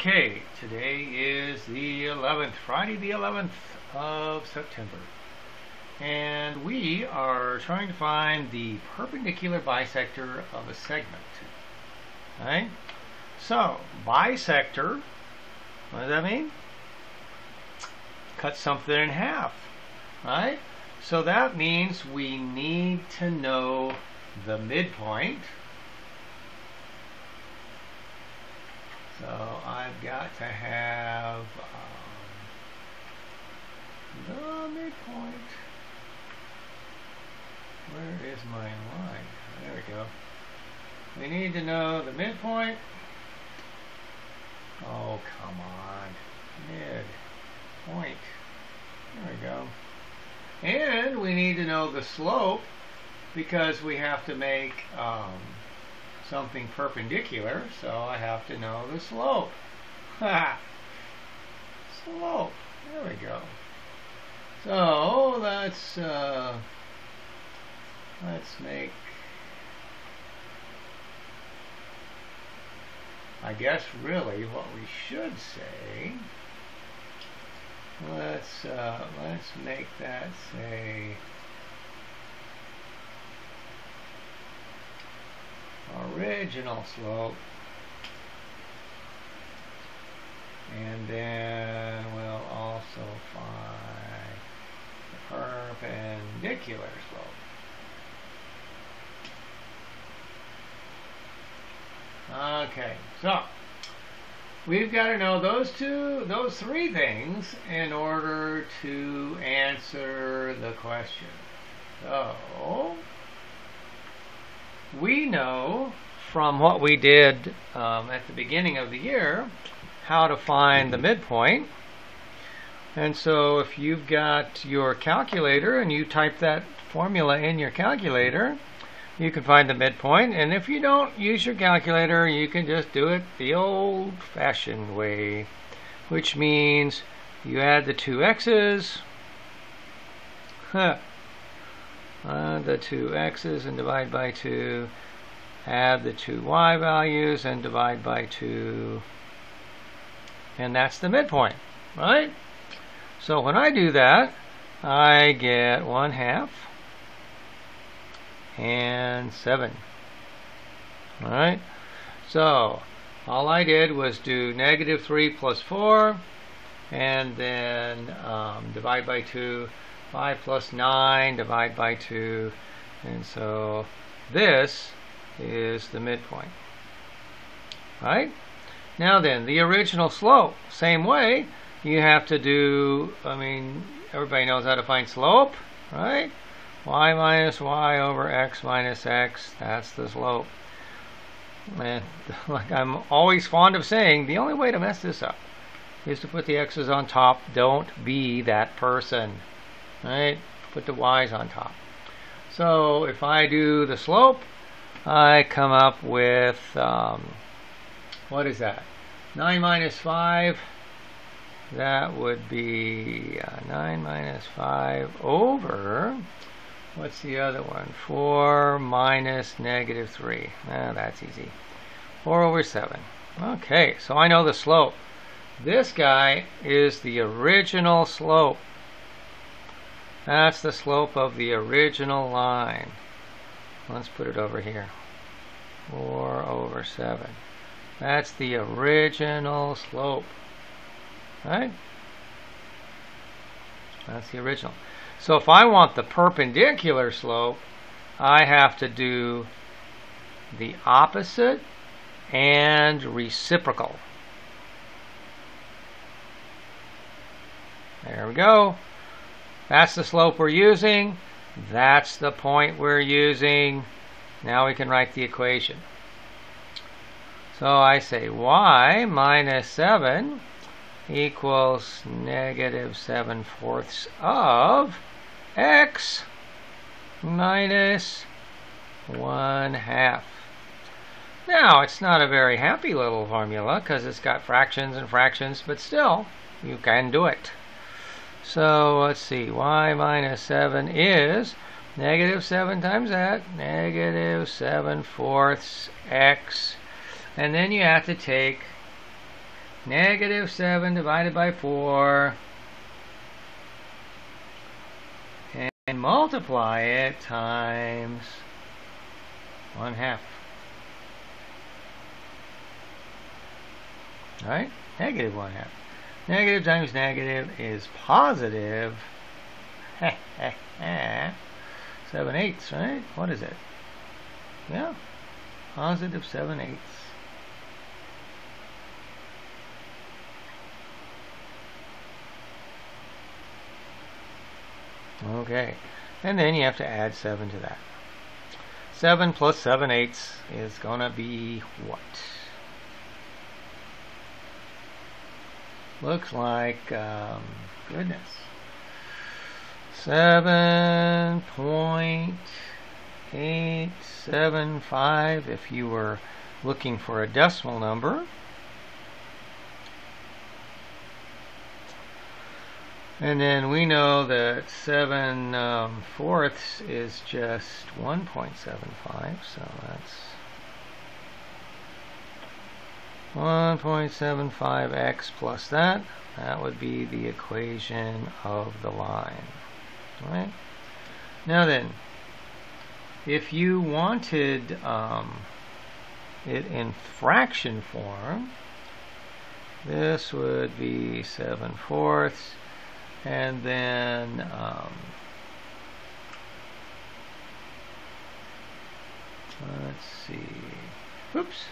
Okay, today is the 11th, Friday the 11th of September. And we are trying to find the perpendicular bisector of a segment. Right? So, bisector, what does that mean? Cut something in half. Right? So that means we need to know the midpoint. So I've got to have the midpoint. Where is my line? There we go. We need to know the midpoint. Oh, come on. Midpoint. There we go. And we need to know the slope because we have to make something perpendicular, so I have to know the slope. Ha! Slope. There we go. So let's make, I guess really what we should say. Let's make that say original slope, and then we'll also find the perpendicular slope. Okay, so we've got to know those three things in order to answer the question. So we know from what we did at the beginning of the year how to find the midpoint. And so if you've got your calculator and you type that formula in your calculator, you can find the midpoint. And if you don't use your calculator, you can just do it the old-fashioned way, which means you add the two x's, the two x's and divide by 2, add the two y values and divide by 2, and that's the midpoint, right? So when I do that, I get 1/2 and 7. Alright, so all I did was do -3 plus 4 and then divide by 2. 5 plus 9, divide by 2, and so this is the midpoint. Right? Now then, the original slope, same way, you have to do, everybody knows how to find slope, right? Y minus y over x minus x, that's the slope. And like I'm always fond of saying, the only way to mess this up is to put the x's on top. Don't be that person. Right? Put the y's on top. So if I do the slope, I come up with, what is that? 9 minus 5. That would be 9 minus 5 over, what's the other one? 4 minus -3. That's easy. 4 over 7. Okay, so I know the slope. This guy is the original slope. That's the slope of the original line. Let's put it over here. 4 over 7. That's the original slope. Right? That's the original. So if I want the perpendicular slope, I have to do the opposite and reciprocal. There we go. That's the slope we're using. That's the point we're using. Now we can write the equation. So I say y minus 7 equals -7/4 of x minus 1/2. Now it's not a very happy little formula because it's got fractions and fractions, but still, you can do it. So let's see, y minus 7 is -7 times that, -7/4 x, and then you have to take negative 7 divided by 4 and multiply it times 1/2. Right? Negative 1/2. Negative times negative is positive 7/8, right? What is it? Yeah, positive 7/8. Okay, and then you have to add 7 to that. 7 plus 7/8 is going to be what? Looks like, goodness, 7.875 if you were looking for a decimal number. And then we know that 7/4 is just 1.75, so that's 1.75x plus that. That would be the equation of the line. All right. Now then, if you wanted it in fraction form, this would be 7/4. And then let's see. Oops.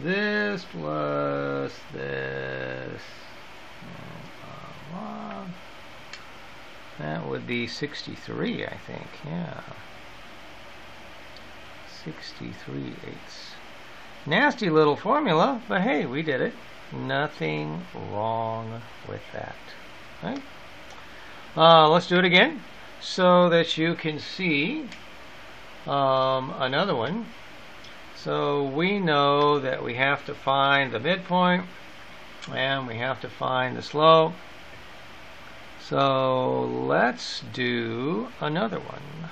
This plus this. That would be 63, I think. Yeah. 63/8. Nasty little formula, but hey, we did it. Nothing wrong with that. Right? Let's do it again so that you can see another one. So we know that we have to find the midpoint and we have to find the slope. So let's do another one.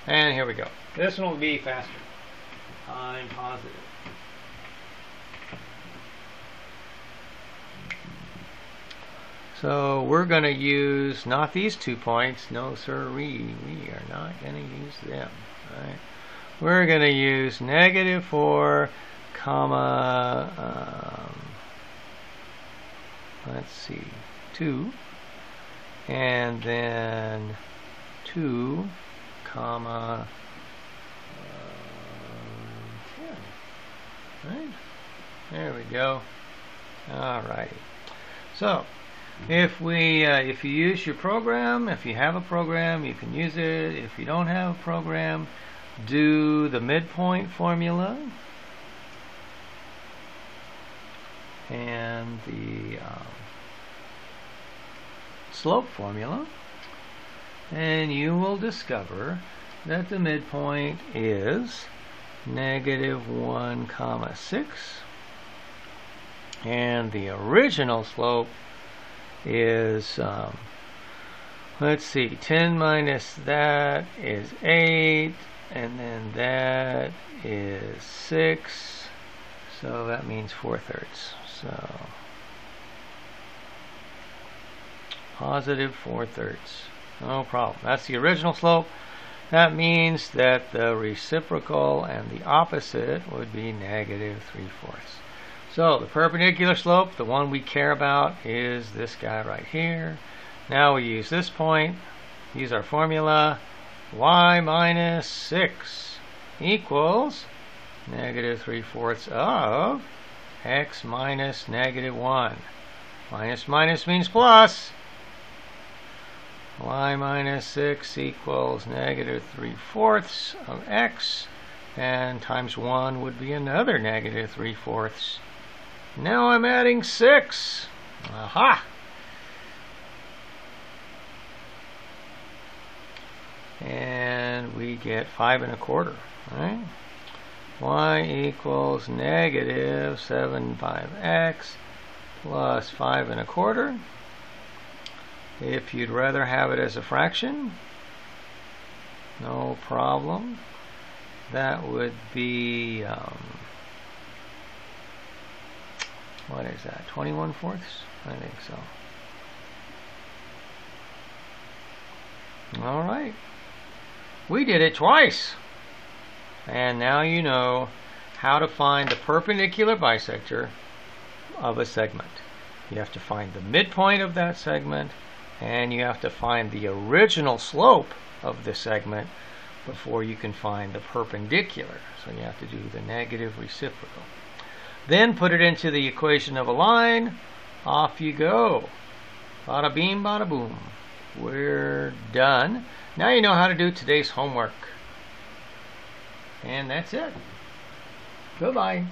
And here we go. This one will be faster. Time positive. So we're going to use not these 2 points. No, sir, we are not going to use them. Right? We're going to use -4, comma, let's see, 2, and then 2, comma, 10. Right? There we go. All righty. So if you use your program, if you have a program, you can use it. If you don't have a program, do the midpoint formula and the slope formula, and you will discover that the midpoint is -1,6, and the original slope is let's see, 10 minus that is 8, and then that is 6, so that means 4/3. So positive 4/3. No problem. That's the original slope. That means that the reciprocal and the opposite would be -3/4. So the perpendicular slope, the one we care about, is this guy right here. Now we use this point, use our formula, y minus 6 equals -3/4 of x minus -1. Minus minus means plus. Y minus 6 equals -3/4 of x, and times 1 would be another -3/4. Now I'm adding 6. Aha! And we get 5 1/4. Right? Y equals -7/5x plus 5 1/4. If you'd rather have it as a fraction, No problem. That would be, what is that, 21/4? I think so. Alright. We did it twice. And now you know how to find the perpendicular bisector of a segment. You have to find the midpoint of that segment, and you have to find the original slope of the segment before you can find the perpendicular. So you have to do the negative reciprocal. Then put it into the equation of a line. Off you go. Bada beam, bada boom. We're done. Now you know how to do today's homework. And that's it. Goodbye.